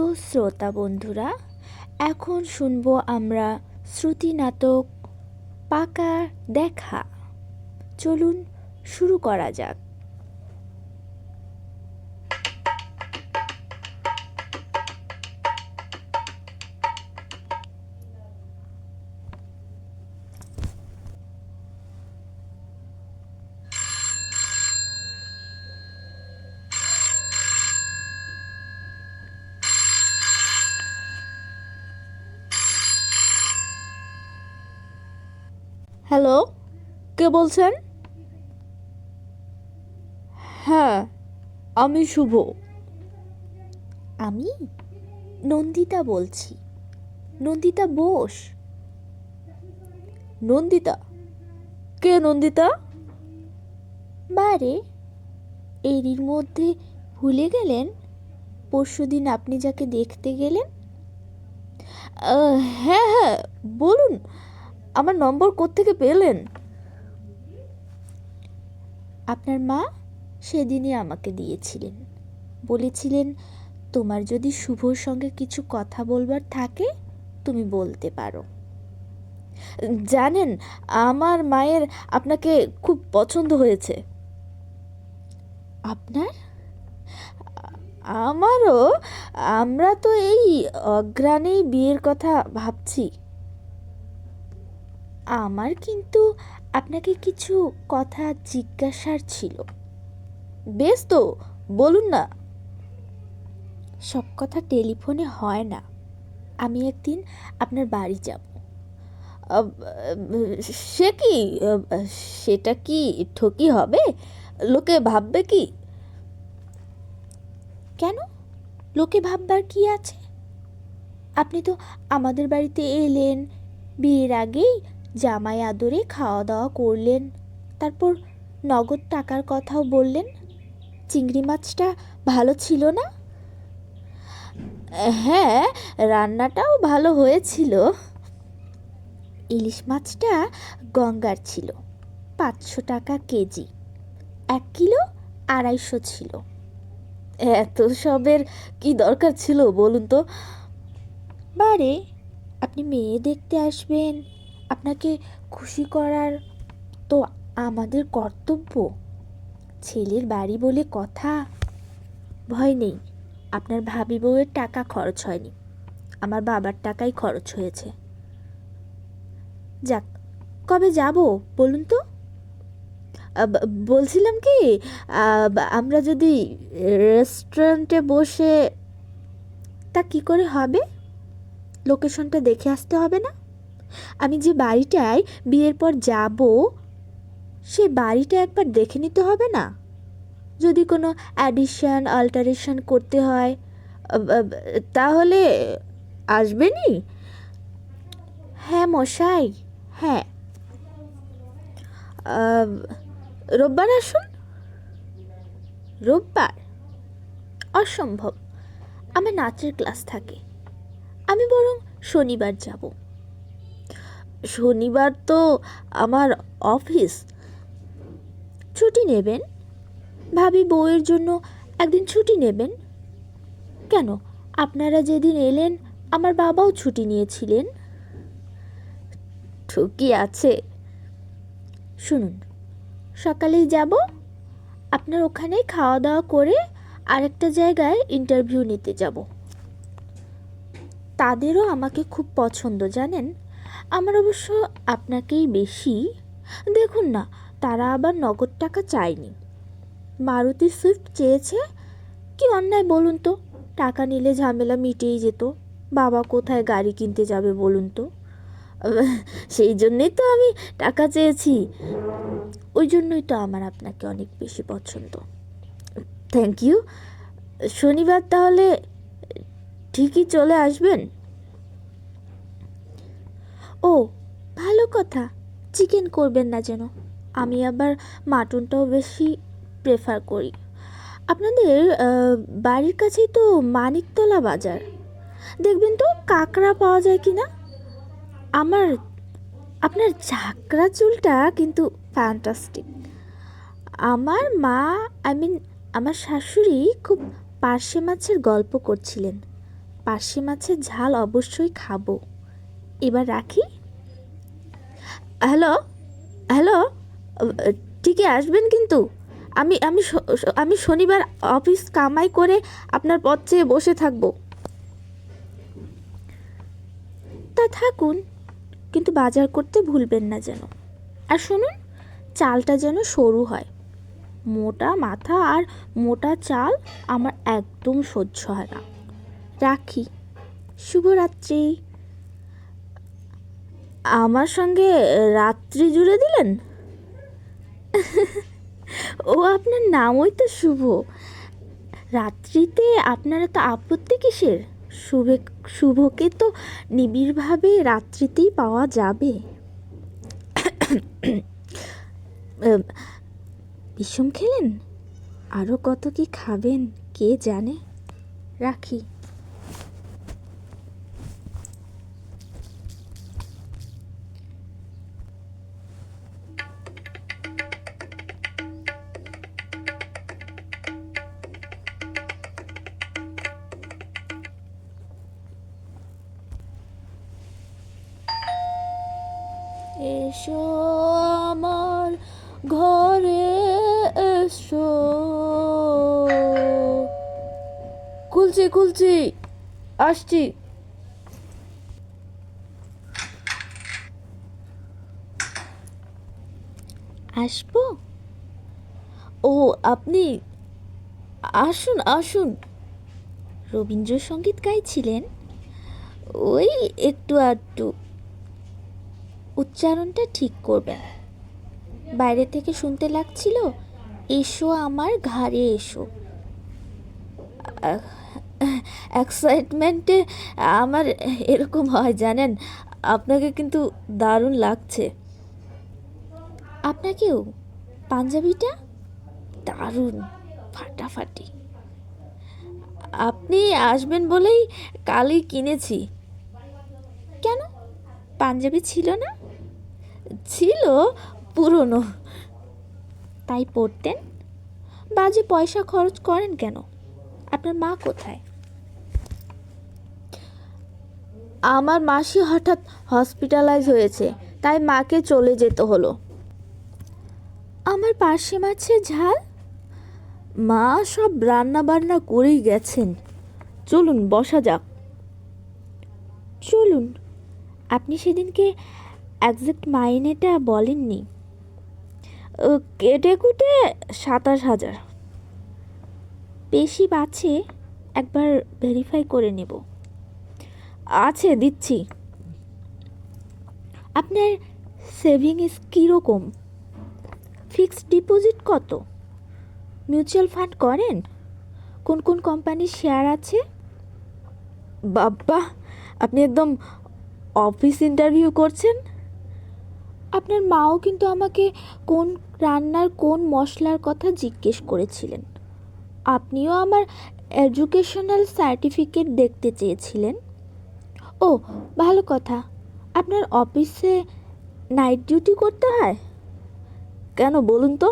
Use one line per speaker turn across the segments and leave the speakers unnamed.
প্রিয় শ্রোতা বন্ধুরা, এখন শুনব আমরা শ্রুতি নাটক পাকা দেখা। চলুন শুরু করা যাক। হ্যালো, কে বলছেন? হ্যাঁ, আমি শুভ। আমি নন্দিতা বলছি। নন্দিতা বোস। নন্দিতা? কে নন্দিতা? বারে, এরই মধ্যে ভুলে গেলেন পরশুদিন আপনি যাকে দেখতে গেলেন? হ্যাঁ হ্যাঁ, বলুন, আমার নম্বর কোত্থেকে পেলেন? আপনার মা সেদিনই আমাকে দিয়েছিলেন। বলেছিলেন, তোমার যদি শুভর সঙ্গে কিছু কথা বলবার থাকে তুমি বলতে পারো। জানেন, আমার মায়ের আপনাকে খুব পছন্দ হয়েছে। আপনার? আমারও। আমরা তো এই অগ্রাণেই বিয়ের কথা ভাবছি। আমার কিন্তু আপনাকে কিছু কথা জিজ্ঞাসার ছিল। বেশ তো, বলুন না। সব কথা টেলিফোনে হয় না। আমি একদিন আপনার বাড়ি যাব। সে কি, সেটা কি ঠকি হবে? লোকে ভাববে কি? কেন, লোকে ভাববার কি আছে? আপনি তো আমাদের বাড়িতে এলেন, বিয়ের আগেই জামাই আদরে খাওয়া দাওয়া করলেন, তারপর নগদ টাকার কথাও বললেন। চিংড়ি মাছটা ভালো ছিল না? হ্যাঁ, রান্নাটাও ভালো হয়েছিল। ইলিশ মাছটা গঙ্গার ছিল, 500 টাকা কেজি। 1 কিলো 250 ছিল। এত সবের কি দরকার ছিল বলুন তো? বারে, আপনি মেয়ে দেখতে আসবেন, আপনাকে খুশি করার তো আমাদের কর্তব্য। ছেলের বাড়ি বলে কথা। ভয় নেই, আপনার ভাবি বউয়ের টাকা খরচ হয়নি, আমার বাবার টাকাই খরচ হয়েছে। যাক, কবে যাব বলুন তো? বলছিলাম কি, আমরা যদি রেস্টুরেন্টে বসে, তা কি করে হবে? লোকেশনটা দেখে আসতে হবে না? আমি যে বাড়িটায় বিয়ের পর যাব, সে বাড়িটা একবার দেখে নিতে হবে না? যদি কোনো অ্যাডিশন অল্টারেশন করতে হয় তাহলে আসবেনই? হ্যাঁ মশাই, হ্যাঁ। রোববার আসুন। রোববার? অসম্ভব, আমার নাচের ক্লাস থাকে। আমি বরং শনিবার যাব। শনিবার তো আমার অফিস। ছুটি নেবেন, ভাবি বউয়ের জন্য একদিন ছুটি নেবেন। কেন, আপনারা যেদিন এলেন আমার বাবাও ছুটি নিয়েছিলেন। ঠিকই আছে। শুনুন, সকালেই যাব, আপনার ওখানে খাওয়া দাওয়া করে আরেকটা জায়গায় ইন্টারভিউ নিতে যাব। তাদেরও আমাকে খুব পছন্দ জানেন। আমার অবশ্য আপনাকেই বেশি। দেখুন না, তারা আবার নগদ টাকা চায়নি, মারুতি সুইফট চেয়েছে। কি অন্যায় বলুন তো? টাকা নিলে ঝামেলা মিটেই যেত। বাবা কোথায় গাড়ি কিনতে যাবে বলুন তো? সেই জন্যেই তো আমি টাকা চেয়েছি। ওই জন্যই তো আমার আপনাকে অনেক বেশি পছন্দ। Thank you. শনিবার তাহলে ঠিকই চলে আসবেন? ও, ভালো কথা। চিকেন করবেন না যেন, আমি আবার মাটনটাও বেশি প্রেফার করি। আপনাদের বাড়ির কাছেই তো মানিকতলা বাজার, দেখবেন তো কাঁকড়া পাওয়া যায় কি না। আমার আপনার ঝাঁকড়া চুলটা কিন্তু ফ্যান্টাস্টিক। আমার মা, আমার শাশুড়ি খুব পার্শে মাছের গল্প করছিলেন, পার্শে মাছের ঝাল অবশ্যই খাবো। এবার রাখি। হ্যালো, হ্যালো, ঠিকই আসবেন কিন্তু। আমি আমি আমি শনিবার অফিস কামাই করে আপনার পথ চেয়ে বসে থাকবো। তা থাকুন, কিন্তু বাজার করতে ভুলবেন না যেন। আর শুনুন, চালটা যেন সরু হয়। মোটা মাথা আর মোটা চাল আমার একদম সহ্য হয় না। রাখি। শুভরাত্রি। আমার সঙ্গে রাত্রি জুড়ে দিলেন? ও, আপনার নামই তো শুভ। রাত্রিতে আপনারা তো আপত্তি কিসের? শুভকে তো নিবিড়ভাবে রাত্রিতেই পাওয়া যাবে। বিষম খেলেন? আরও কত কি খাবেন কে জানে। রাখি। এসো আমার ঘরে এসো। খুলছি খুলছি, আসছি। আসবো? ও, আপনি আসুন আসুন। রবীন্দ্রসঙ্গীত গাইছিলেন? ওই একটু আধটু। উচ্চারণটা ঠিক করবেন। বাইরে থেকে শুনতে লাগছিল, এসো আমার ঘাড়ে এসো। এক্সাইটমেন্টে আমার এরকম হয় জানেন। আপনাকে কিন্তু দারুণ লাগছে। আপনাকেও। পাঞ্জাবিটা দারুণ, ফাটাফাটি। আপনি আসবেন বলেই কালই কিনেছি। কেন, পাঞ্জাবি ছিল না? ছিল, পুরনো। তাই পরতেন? বাজে পয়সা খরচ করেন কেন? আপনার মা কোথায়? আমার মাসি হঠাৎ হসপিটালাইজ হয়েছে, তাই মাকে চলে যেতে হলো। আমার পার্শে মাছের ঝাল? মা সব রান্না বান্না করেই গেছেন। চলুন বসা যাক। চলুন। আপনি সেদিনকে একজ্যাক্ট মাইনেটা বলেননি। কেটে কুটে 27,000। বেশি বাঁচে, একবার ভেরিফাই করে নেব। আছে, দিচ্ছি। আপনার সেভিংস কীরকম? ফিক্সড ডিপোজিট কত? মিউচুয়াল ফান্ড করেন? কোন কোন কোম্পানির শেয়ার আছে? বাবা, আপনি একদম অফিস ইন্টারভিউ করছেন। আপনার মাও কিন্তু আমাকে কোন রান্নার কোন মশলার কথা জিজ্ঞেস করেছিলেন। আপনিও আমার এডুকেশনাল সার্টিফিকেট দেখতে চেয়েছিলেন। ও, ভালো কথা। আপনার অফিসে নাইট ডিউটি করতে হয় কেন বলুন তো?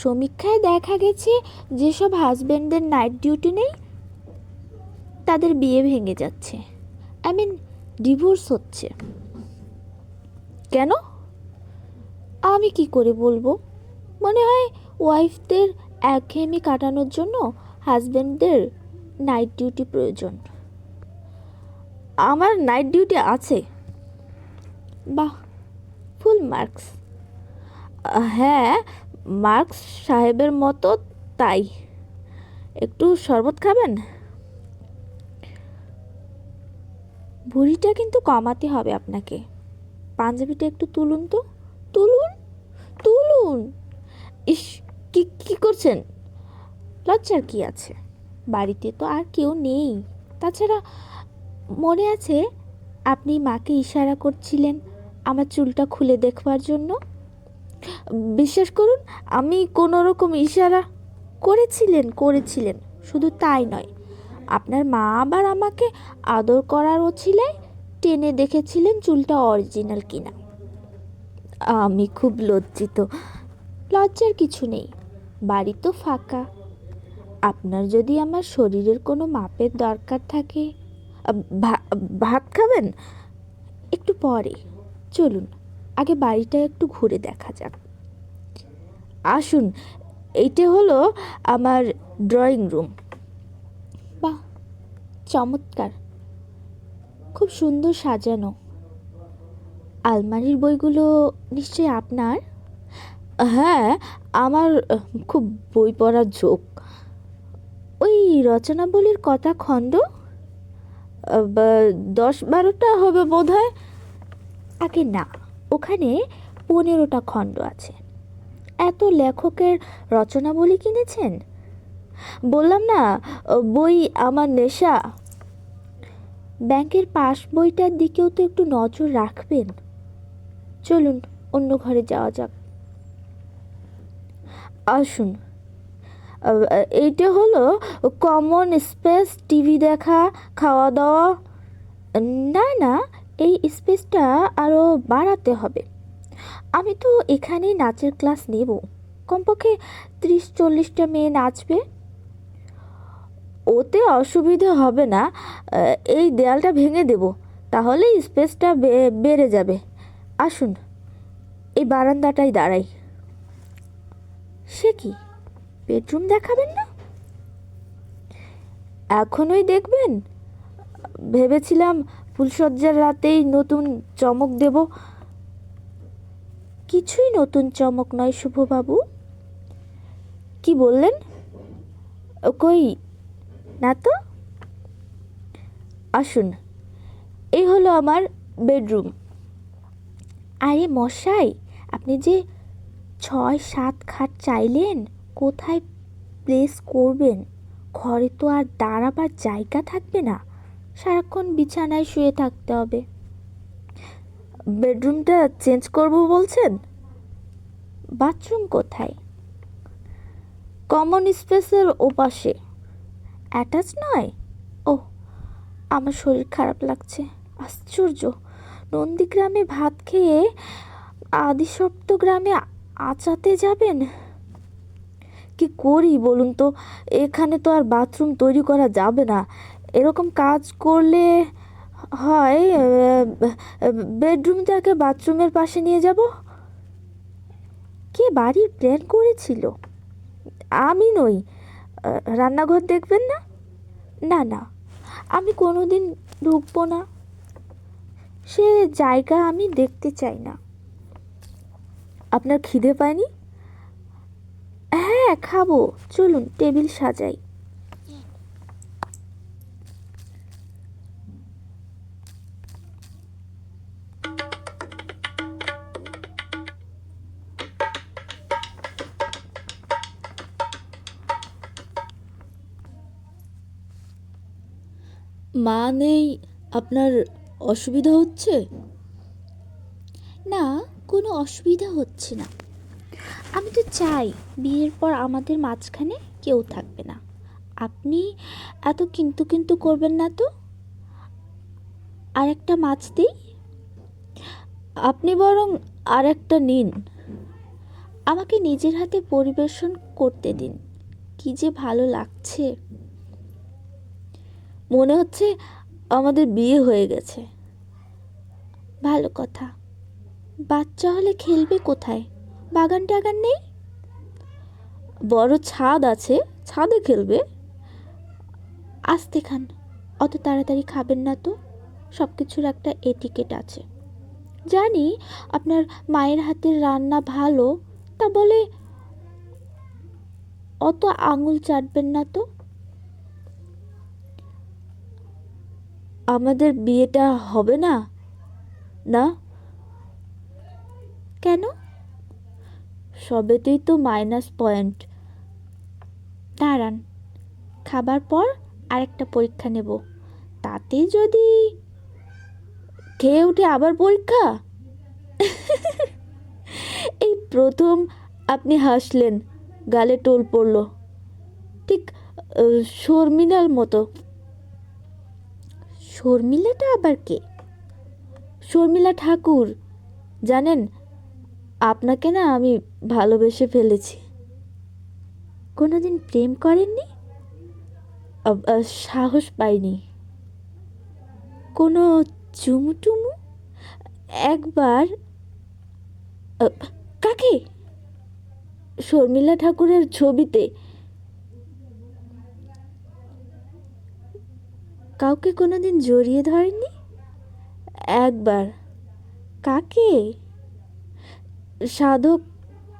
সমীক্ষায় দেখা গেছে যেসব হাজব্যান্ডদের নাইট ডিউটি নেই তাদের বিয়ে ভেঙে যাচ্ছে। ডিভোর্স হচ্ছে। কেন? আমি কি করে বলবো? মনে হয় ওয়াইফদের একঘেয়েমি কাটানোর জন্য হাজব্যান্ডদের নাইট ডিউটি প্রয়োজন। আমার নাইট ডিউটি আছে। বাহ, ফুল মার্কস। হ্যাঁ, মার্কস সাহেবের মতো। তাই একটু শরবত খাবেন? ভুঁড়িটা কিন্তু কমাতে হবে আপনাকে। পাঞ্জাবিটা একটু তুলুন তো। তুলুন তুলুন। ইস, কি কি করছেন? লজ্জার কি আছে? বাড়িতে তো আর কেউ নেই। তাছাড়া মনে আছে আপনি মাকে ইশারা করছিলেন আমার চুলটা খুলে দেখবার জন্য? বিশ্বাস করুন, আমি কোনো রকম ইশারা করেছিলেন। শুধু তাই নয়, আপনার মা আবার আমাকে আদর করার ওছিলায় টেনে দেখেছিলেন চুলটা অরিজিনাল কিনা। আমি খুব লজ্জিত। লজ্জার কিছু নেই, বাড়ি তো ফাঁকা। আপনার যদি আমার শরীরের কোনো মাপের দরকার থাকে, ভাত খাবেন একটু পরে, চলুন আগে বাড়িটা একটু ঘুরে দেখা যাক। আসুন, এইটা হলো আমার ড্রয়িং রুম। বাহ, চমৎকার, খুব সুন্দর সাজানো। আলমারির বইগুলো নিশ্চয়ই আপনার? হ্যাঁ, আমার খুব বই পড়ার ঝোঁক। ওই রচনাবলীর কথা খণ্ড 10-12টা হবে বোধ হয়। আগে না, ওখানে 15টা খণ্ড আছে। এত লেখকের রচনাবলী কিনেছেন? বললাম না, বই আমার নেশা। ব্যাংকের পাস বইটার দিকেও তো একটু নজর রাখবেন। চলুন অন্য ঘরে যাওয়া যাক। আসুন, এইটা হলো কমন স্পেস, টিভি দেখা, খাওয়া দাওয়া। না না, এই স্পেসটা আরও বাড়াতে হবে। আমি তো এখানেই নাচের ক্লাস নেব, কমপক্ষে 30-40টা মেয়ে নাচবে। ওতে অসুবিধা হবে না, এই দেয়ালটা ভেঙে দেব, তাহলে স্পেসটা বেড়ে যাবে। আসুন, এই বারান্দাটায় দাঁড়াই। সে কি, বেডরুম দেখাবেন না? এখনই দেখবেন? ভেবেছিলাম ফুলসজ্জার রাতেই নতুন চমক দেব। কিছুই নতুন চমক নয় শুভবাবু। কি বললেন? কই না তো। আসুন, এই হলো আমার বেডরুম। আরে মশাই, আপনি যে 6-7 খাট চাইলেন, কোথায় প্লেস করবেন? ঘরে তো আর দাঁড়াবার জায়গা থাকবে না, সারাক্ষণ বিছানায় শুয়ে থাকতে হবে। বেডরুমটা চেঞ্জ করব বলছেন? বাথরুম কোথায়? কমন স্পেসের ওপাশে। অ্যাটাচ নয়? ও, আমার শরীর খারাপ লাগছে। আশ্চর্য, নন্দীগ্রামে ভাত খেয়ে আদিসপ্ত গ্রামে আচাতে যাবেন? কি করি বলুন তো, এখানে তো আর বাথরুম তৈরি করা যাবে না। এরকম কাজ করলে হয় বেডরুমটাকে বাথরুমের পাশে নিয়ে যাব। কে বাড়ির প্ল্যান করেছিল? আমি নই। রান্নাঘর দেখবেন না? না না, আমি কোনোদিন ঢুকবো না, সে জায়গা আমি দেখতে চাই না। আপনার খিদে পায়নি? হ্যাঁ খাবো, চলুন টেবিল সাজাই।
মা নেই, আপনার অসুবিধা হচ্ছে?
না, কোনো অসুবিধা হচ্ছে না। আমি তো চাই বিয়ের পর আমাদের মাঝখানে কেউ থাকবে না। আপনি এত কিন্তু কিন্তু করবেন না তো। আর একটা মাছ দিই?
আপনি বরং আর একটা নিন।
আমাকে নিজের হাতে পরিবেশন করতে দিন, কি যে ভালো লাগছে।
মনে হচ্ছে আমাদের বিয়ে হয়ে গেছে।
ভালো কথা। বাচ্চা হলে খেলবে কোথায়? বাগান টাগান নেই?
বড় ছাদ আছে, ছাদে খেলবে।
আস্তে খান, অত তাড়াতাড়ি খাবেন না তো। সব কিছুর একটা এটিকেট আছে। জানি আপনার মায়ের হাতের রান্না ভালো, তা বলে অত আঙুল চাটবেন না তো।
আমাদের বিয়েটা হবে না? না,
কেন?
সবেতেই তো মাইনাস পয়েন্ট।
দাঁড়ান, খাবার পর আরেকটা পরীক্ষা নেব, তাতে যদি।
খেয়ে উঠে আবার পরীক্ষা? এই প্রথম আপনি হাসলেন, গালে টোল পড়ল, ঠিক শর্মিলার মতো।
শর্মিলাটা আবার কে?
শর্মিলা ঠাকুর, জানেন, আপনাকে না আমি ভালোবেসে ফেলেছি।
কোনোদিন প্রেম করেননি? সাহস পাইনি। কোনো চুমুটুমু একবার। আহ, কাকে? শর্মিলা ঠাকুরের ছবিতে। কাউকে কোনোদিন জড়িয়ে ধরেনি? একবার। কাকে? সাধক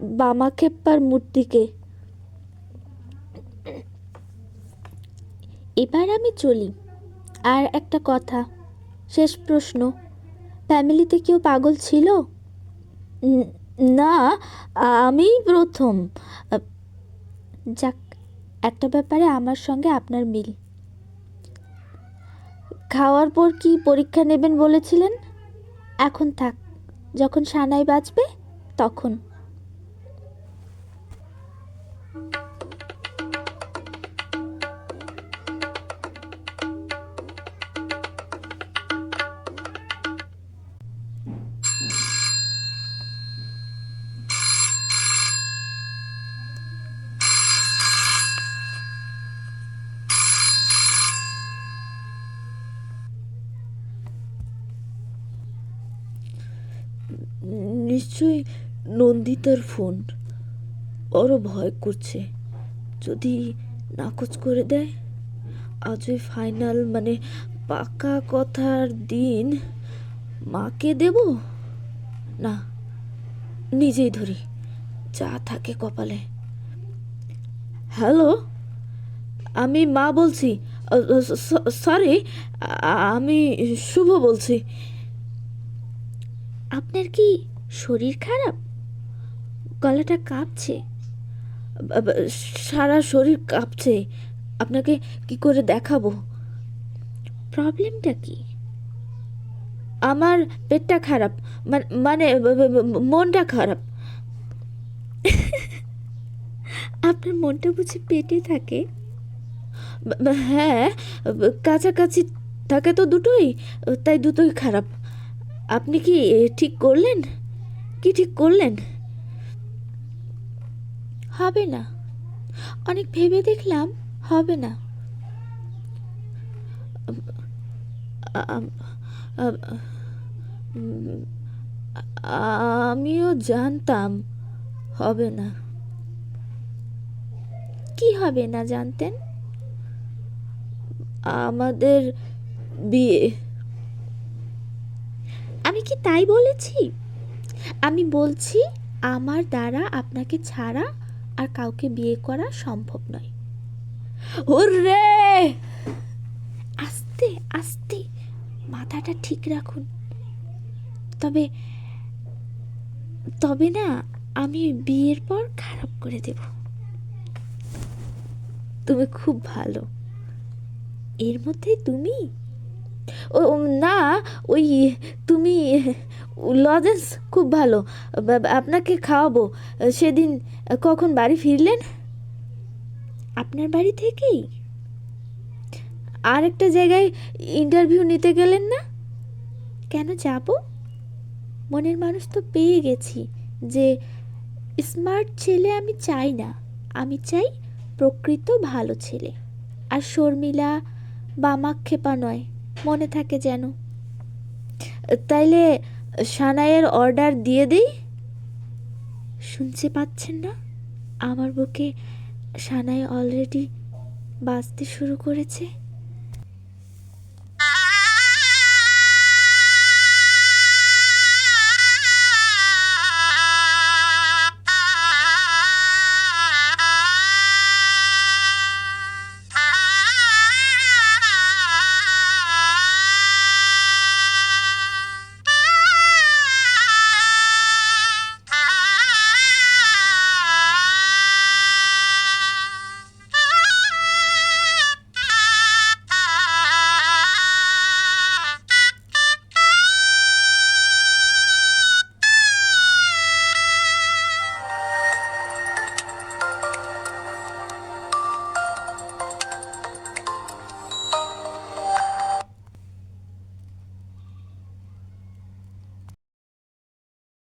বামাক্ষেপ্পার মূর্তিকে। এবার আমি চলি। আর একটা কথা, শেষ প্রশ্ন, ফ্যামিলিতে কেউ পাগল ছিল? না, আমিই প্রথম। আহ, যাক, একটা ব্যাপারে আমার সঙ্গে আপনার মিল। খাওয়ার পর কি পরীক্ষা নেবেন বলেছিলেন? এখন থাক, যখন সানাই বাজবে তখন।
নিশ্চয়ই নন্দিতার ফোন। ওরও ভয় করছে, যদি নাকচ করে দেয়। আজই ফাইনাল, মানে পাকা কথার দিন। মাকে দেব না, নিজেই ধরি, যা থাকে কপালে। হ্যালো, আমি মা বলছি। সরি, আমি শুভ বলছি।
আপনার কি শরীর খারাপ? গলাটা কাঁপছে।
সারা শরীর কাঁপছে। আপনাকে কি করে দেখাবো?
প্রবলেমটা কি?
আমার পেটটা খারাপ, মানে মনটা খারাপ।
আপনার মনটা বুঝি পেটে থাকে?
হ্যাঁ, কাছাকাছি থাকে তো দুটোই, তাই দুটোই খারাপ। আপনি কি ঠিক করলেন? কি ঠিক করলেন?
হবে না, অনেক ভেবে দেখলাম, হবে না।
আম- আম- উম, আমিও জানতাম হবে না।
কি হবে না জানতেন?
আমাদের বিয়ে।
আমি কি তাই বলেছি? আমি বলছি আমার দ্বারা আপনাকে ছাড়া আর কাউকে বিয়ে করা সম্ভব নয়।
হুররে!
আস্তে আস্তে, মাথাটা ঠিক রাখুন। তবে তবে না, আমি বিয়ের পর খারাপ করে দেব।
তুমি খুব ভালো।
এর মধ্যে তুমি?
ও না, ওই তুমি লজেন্স খুব ভালো। আপনাকে খাওয়াবো। সেদিন কখন বাড়ি ফিরলেন?
আপনার বাড়ি থেকেই।
আর একটা জায়গায় ইন্টারভিউ নিতে গেলেন না?
কেন যাব? মনের মানুষ তো পেয়ে গেছি। যে স্মার্ট ছেলে আমি চাই না, আমি চাই প্রকৃত ভালো ছেলে। আর শর্মিলা বামাক্ষেপা নয়, মনে থাকে যেন।
তাইলে সানাইয়ের অর্ডার দিয়ে দিই।
শুনতে পাচ্ছেন না? আমার বুকে সানাই অলরেডি বাজতে শুরু করেছে।